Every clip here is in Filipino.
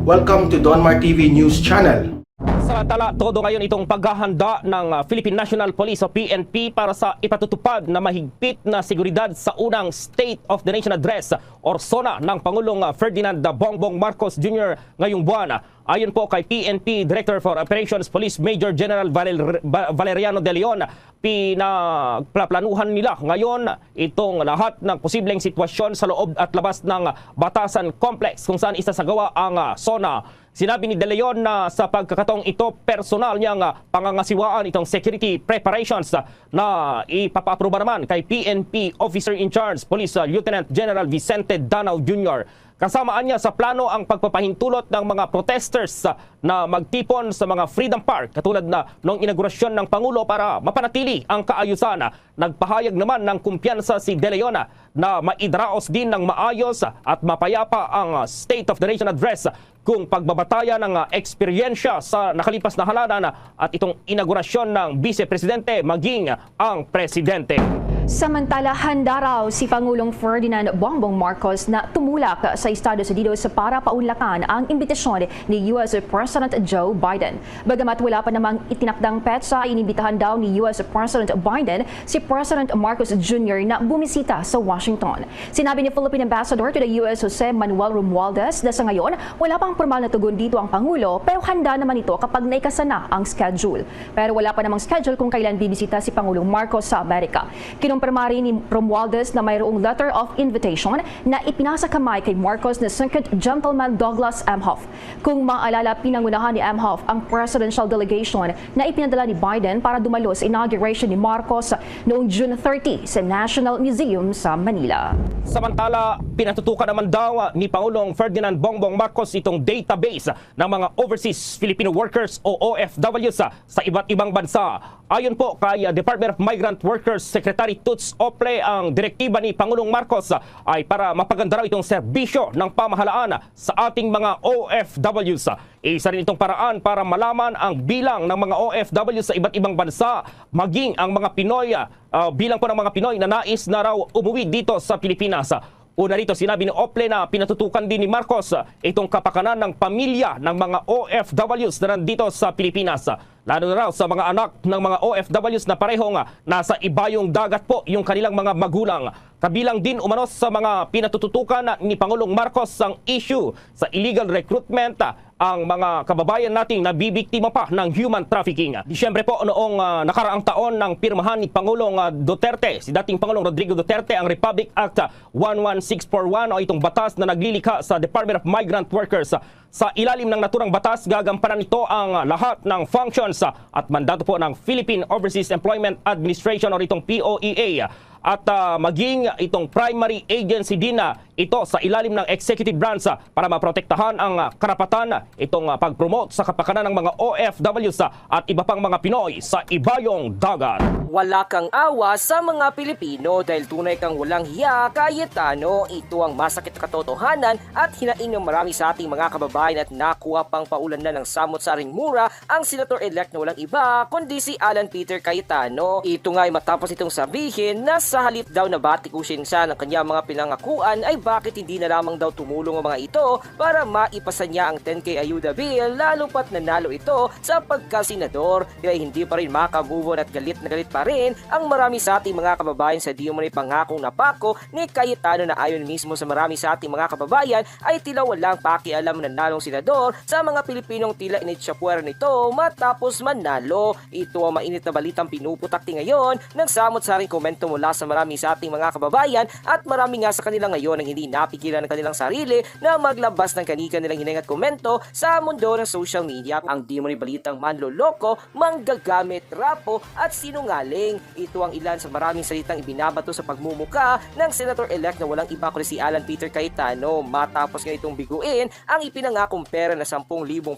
Welcome to Donmar TV News Channel. Samantala, todo ngayon itong paghahanda ng Philippine National Police o PNP para sa ipatutupad na mahigpit na seguridad sa unang State of the Nation Address or SONA ng Pangulong Ferdinand Bongbong Marcos Jr. ngayong buwan. Ayon po kay PNP Director for Operations Police Major General Valeriano De Leon, pinagplaplanuhan nila ngayon itong lahat ng posibleng sitwasyon sa loob at labas ng Batasan Complex kung saan isasagawa ang SONA. Sinabi ni De Leon na sa pagkakataong ito, personal niyang pangangasiwaan itong security preparations na ipapaaproba naman kay PNP Officer in Charge Police Lieutenant General Vicente Danao Jr. Kasamaan niya sa plano ang pagpapahintulot ng mga protesters na magtipon sa mga Freedom Park katulad na noong inaugurasyon ng Pangulo para mapanatili ang kaayusan. Nagpahayag naman ng kumpiyansa si De Leon na maidraos din ng maayos at mapayapa ang State of the Nation Address kung pagbabataya ng eksperyensya sa nakalipas na halalan at itong inaugurasyon ng Vice Presidente maging ang Presidente. Samantala, handa raw si Pangulong Ferdinand Bongbong Marcos na tumulak sa Estados Unidos para paunlakan ang imbitasyon ni US President Joe Biden. Bagamat wala pa namang itinakdang petsa, inibitahan daw ni US President Biden si President Marcos Jr. na bumisita sa Washington. Sinabi ni Philippine Ambassador to the US Jose Manuel Romualdez na sa ngayon wala pang formal na tugon dito ang Pangulo pero handa naman ito kapag naikasa na ang schedule. Pero wala pa namang schedule kung kailan bibisita si Pangulong Marcos sa Amerika. Kinumpirma rin ni Romualdez na mayroong letter of invitation na ipinasa kamay kay Marcos na second gentleman Douglas Emhoff. Kung maalala, pinangunahan ni Emhoff ang presidential delegation na ipinadala ni Biden para dumalo sa inauguration ni Marcos noong June 30 sa National Museum sa Manila. Samantala, pinatutukan naman daw ni Pangulong Ferdinand Bongbong Marcos itong database ng mga overseas Filipino workers o OFWs sa iba't ibang bansa. Ayon po kay Department of Migrant Workers Secretary Toots Ople, ang direktiba ni Pangulong Marcos ay para mapaganda raw itong serbisyo ng pamahalaan sa ating mga OFWs. Isa rin itong paraan para malaman ang bilang ng mga OFWs sa iba't ibang bansa, maging ang mga Pinoy, bilang po ng mga Pinoy na nais na raw umuwi dito sa Pilipinas. Una rito, sinabi ni Ople na pinatutukan din ni Marcos itong kapakanan ng pamilya ng mga OFWs na nandito sa Pilipinas. Lalo na raw sa mga anak ng mga OFWs na parehong nasa ibayong dagat po yung kanilang mga magulang. Kabilang din umano sa mga pinatututukan ni Pangulong Marcos ang issue sa illegal recruitment ang mga kababayan nating nabibiktima pa ng human trafficking. Disyembre po noong nakaraang taon ng pirmahan ni Pangulong Duterte, si dating Pangulong Rodrigo Duterte, ang Republic Act 11641 o itong batas na naglilikha sa Department of Migrant Workers. Sa ilalim ng naturang batas, gagampanan nito ang lahat ng functions at mandato po ng Philippine Overseas Employment Administration o itong POEA. At maging itong primary agency din na ito sa ilalim ng executive branch para maprotektahan ang karapatan itong pag-promote sa kapakanan ng mga OFWs at iba pang mga Pinoy sa ibayong dagat. Wala kang awa sa mga Pilipino dahil tunay kang walang hiya, Cayetano. Ito ang masakit na katotohanan at hinaing ng marami sa ating mga kababayan at nakuha pang paulan na ng samot-saring mura ang senator-elect na walang iba kundi si Alan Peter Cayetano. Ito nga ay matapos itong sabihin na sa halip daw na batikusin siya ng kanyang mga pinangakuan ay bakit hindi na lamang daw tumulong ang mga ito para maipasa niya ang 10K ayuda bill lalo pat nanalo ito sa pagkasenador. Kaya hindi pa rin makamove on at galit na galit pa rin ang marami sa ating mga kababayan sa di umano'y pangakong napako ni Cayetano na ayon mismo sa marami sa ating mga kababayan ay tila walang pakialam na nanalong senador sa mga Pilipinong tila initsyapuera nito matapos manalo. Ito ang mainit na balitang pinuputakti ngayon ng samot-saring komento mula sa marami sa ating mga kababayan at marami nga sa kanila ngayon ang hindi napigilan ng kanilang sarili na maglabas ng kanika nilang hininga at komento sa mundo ng social media. Ang di mo ni balitang manloloko, manggagamit, rapo at sinungaling. Ito ang ilan sa maraming salitang ibinabato sa pagmumuka ng senator-elect na walang iba kundi si Alan Peter Cayetano matapos nga itong biguin ang ipinangakong pera na 10,000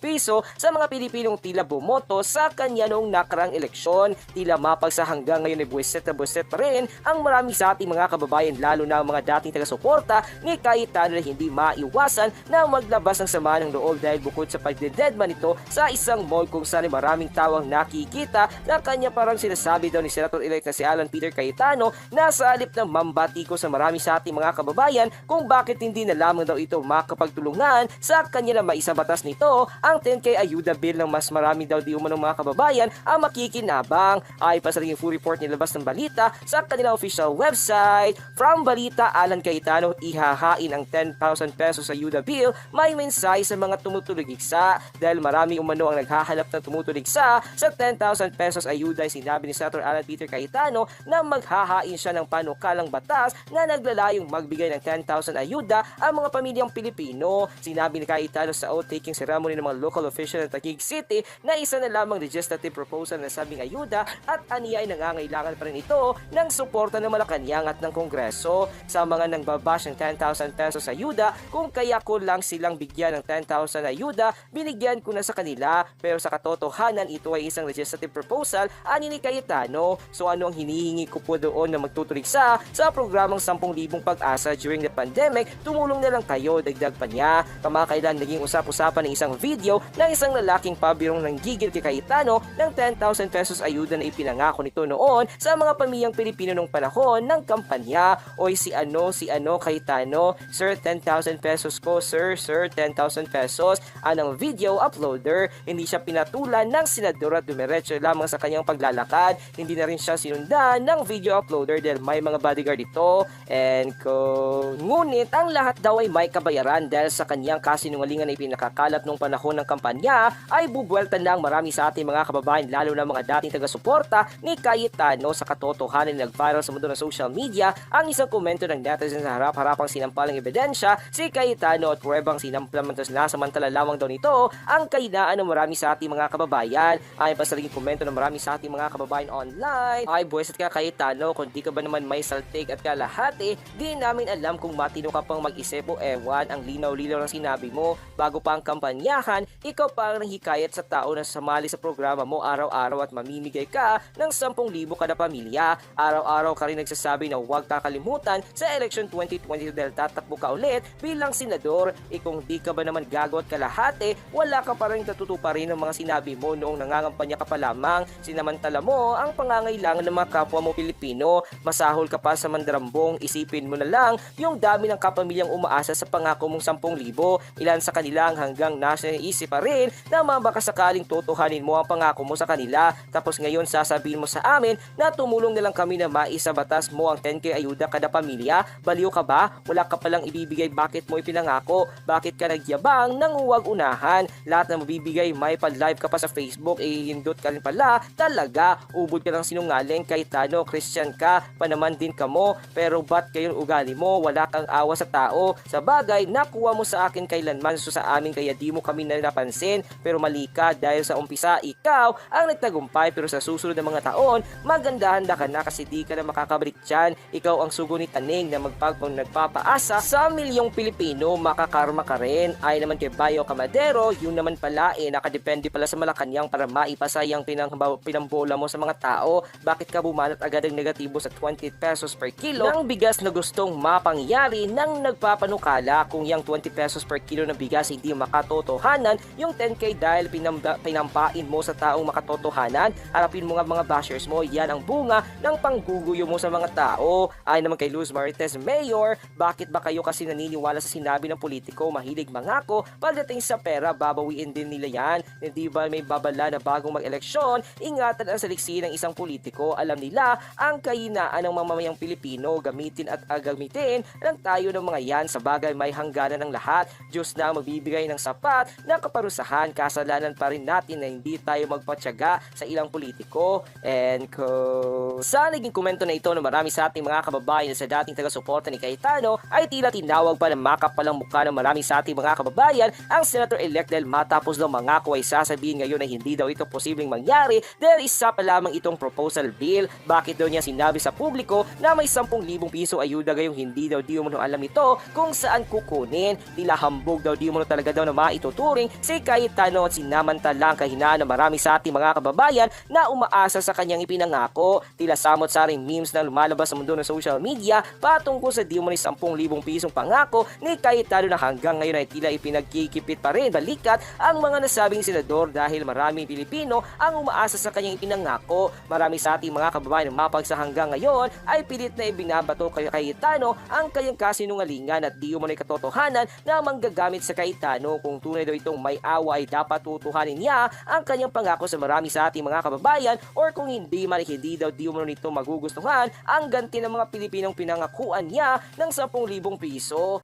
piso sa mga Pilipinong tila bumoto sa kanya noong nakarang eleksyon. Tila mapagsa hanggang ngayon ay buwiset na buwiset pa rin ang marami sa ating mga kababayan lalo na ang mga dating taga-suporta ni Cayetano na hindi maiwasan na maglabas ng sama ng loob dahil bukod sa pagdededman nito sa isang mall kung saan maraming tawang nakikita na kanya parang sinasabi daw ni Senator-elect na si Alan Peter Cayetano na sa halip na mambatiko sa marami sa ating mga kababayan kung bakit hindi na lamang daw ito makapagtulungan sa kanya na maisabatas nito ang 10K ayuda bill ng mas marami daw di umanong mga kababayan ang makikinabang. Ay pa sa ringing full report nilabas ng balita sa kanilang official website. From balita, Alan Cayetano ihahain ang 10,000 pesos ayuda bill, may mensahe sa mga tumutuligsa dahil marami umano ang naghahanap ng tumutuligsa sa 10,000 pesos ayuda. Sinabi ni Senator Alan Peter Cayetano na maghahain siya ng panukalang batas na naglalayong magbigay ng 10,000 ayuda ang mga pamilyang Pilipino. Sinabi ni Cayetano sa oath-taking ceremony ng mga local official ng Taguig City na isa na lamang legislative proposal na sabing ayuda at aniya ay nangangailangan pa rin ito ng suporta ng Malacanang at ng Kongreso. Sa mga nangbabash ng 10,000 pesos ayuda, kung kaya ko lang silang bigyan ng 10,000 ayuda, binigyan ko na sa kanila, pero sa katotohanan ito ay isang legislative proposal, ani ni Cayetano. So ano ang hinihingi ko po doon na magtutuligsa sa programang 10,000 pag-asa during the pandemic? Tumulong na lang kayo, dagdag pa niya. Kamakailan naging usap-usapan ng isang video ng isang lalaking pabirong nanggigil kay Cayetano ng 10,000 pesos ayuda na ipinangako nito noon sa mga pamilyang Pilipino nung panahon ng kampanya. Oy si ano Cayetano, sir 10,000 pesos ko, sir 10,000 pesos. Anong video uploader, hindi siya pinatulan ng senador at dumiretso lamang sa kanyang paglalakad. Hindi na rin siya sinundan ng video uploader dahil may mga bodyguard ito. Ngunit ang lahat daw ay may kabayaran dahil sa kanyang kasinungalingan na ipinakakalat nung panahon ng kampanya ay bubuelta na ang marami sa ating mga kababayan, lalo na mga dating taga-suporta ni Cayetano. Sa katotohanan na nag-viral sa mundo ng social media ang isang komento ng netizen sa harap-harapang sinampalang ebidensya si Cayetano at pruebang sinampalamantos na samantala lamang daw nito ang kahinaan ng marami sa ating mga kababayan. Ayon pa sa naging komento ng marami sa ating mga kababayan online, ay buweset ka Cayetano, kung di ka ba naman may saltig at kalahati, di namin alam kung matino ka pang mag-isip o ewan. Ang linaw-linaw ng sinabi mo bago pa ang kampanyahan, ikaw pa ang hikayat sa tao na sumali sa programa mo araw-araw at mamimigay ka ng 10,000 kada pamilya. Araw-araw ka rin nagsasabi na huwag kakalimutan sa election 2022 dahil tatakbo ka ulit bilang senador. Kung di ka ba naman gago at kalahati, wala ka pa rin katutuparin ng mga sinabi mo noong nangangampanya ka pa lamang. Sinamantala mo ang pangangailangan ng mga kapwa mo Pilipino. Masahol ka pa sa mandarambong, isipin mo na lang yung dami ng kapamilyang umaasa sa pangako mong 10,000. Ilan sa kanila ang hanggang nasa isip pa rin na baka sakaling totohanin mo ang pangako mo sa kanila. Tapos ngayon sasabihin mo sa amin na tumulong na lang kami na maisabatas mo ang 10K ayuda kada pamilya. Baliw ka ba? Wala ka palang ibibigay, bakit mo ipinangako? Bakit ka nagyabang nang huwag unahan? Lahat na mabibigay may pa-live ka pa sa Facebook, hindot ka rin pala. Talaga, ubod ka ng sinungaling. Cayetano, Christian ka, panaman din ka mo, pero ba't kayo ugali mo? Wala kang awa sa tao. Sa bagay, nakuha mo sa akin kailanman, so sa amin kaya di mo kami na napansin. Pero mali ka dahil sa umpisa ikaw ang nagtagumpay, pero sa susunod na mga taon maganda-handa ka na kasi di ka na makakabalik dyan. Ikaw ang sugo ni Taning na nagpapaasa sa milyong Pilipino, makakarma ka rin. Ay naman kay Bayo Camadero, yun naman pala nakadepende pala sa Malacanang para maipasa yung pinambola mo sa mga tao. Bakit ka bumanat agad ang negatibo sa 20 pesos per kilo ng bigas na gustong mapangyari nang nagpapanukala? Kung yung 20 pesos per kilo ng bigas hindi makatotohanan, yung 10K dahil pinampain mo sa taong makatotohanan, harapin mo nga mga bashers mo, yan ang bunga ng pangguguyo mo sa mga tao. Ay naman kay Luz Marites, Mayor, bakit ba kayo kasi naniniwala sa sinabi ng politiko, mahilig mangako, pagdating sa pera babawiin din nila yan? Hindi ba may babala na bagong mag-eleksyon, ingatan ang saliksi ng isang politiko? Alam nila ang kahinaan ng mamamayang Pilipino, gamitin at agamitin lang tayo ng mga yan. Sa bagay may hangganan ng lahat, Diyos na magbibigay ng sapat na kaparusahan. Kasalanan pa rin natin na hindi tayo magpatyaga sa ilang politiko. Sa naging komento na ito ng marami sa ating mga kababayan sa dating taga-suporta ni Cayetano ay tila tinawag pa ng makapalang mukha ng marami sa ating mga kababayan ang Senator-elect dahil matapos daw mangako ay sasabihin ngayon na hindi daw ito posibleng mangyari dahil isa pa lamang itong proposal bill. Bakit daw niya sinabi sa publiko na may 10,000 piso ayuda gayong hindi daw di mo alam ito kung saan kukunin? Tila hambog daw di mo talaga daw na maituturing si Cayetano at sinamantala ang kahinaan ng marami sa ating mga kababayan na umaasa sa kanyang ipinangako. Tila samot-saring memes na lumalabas sa mundo ng social media patungkol sa di mo ni 10,000 pisong pangako ni Cayetano na hanggang ngayon ay tila ipinagkikipit pa rin balikat ang mga nasabing senador dahil maraming Pilipino ang umaasa sa kanyang ipinangako. Marami sa ating mga kababayan na mapagsa hanggang ngayon ay pilit na ibinabato kay Cayetano ang kanyang kasinungalingan at di umano'y katotohanan na manggagamit sa Cayetano. Kung tunay daw itong may awa ay dapat tutuhanin niya ang kanyang pangako sa marami sa ating mga kababayan, or kung hindi man hindi daw di umano nito magugustuhan ang ganti ng mga Pilipinong pinangakuan niya ng 10,000 piso.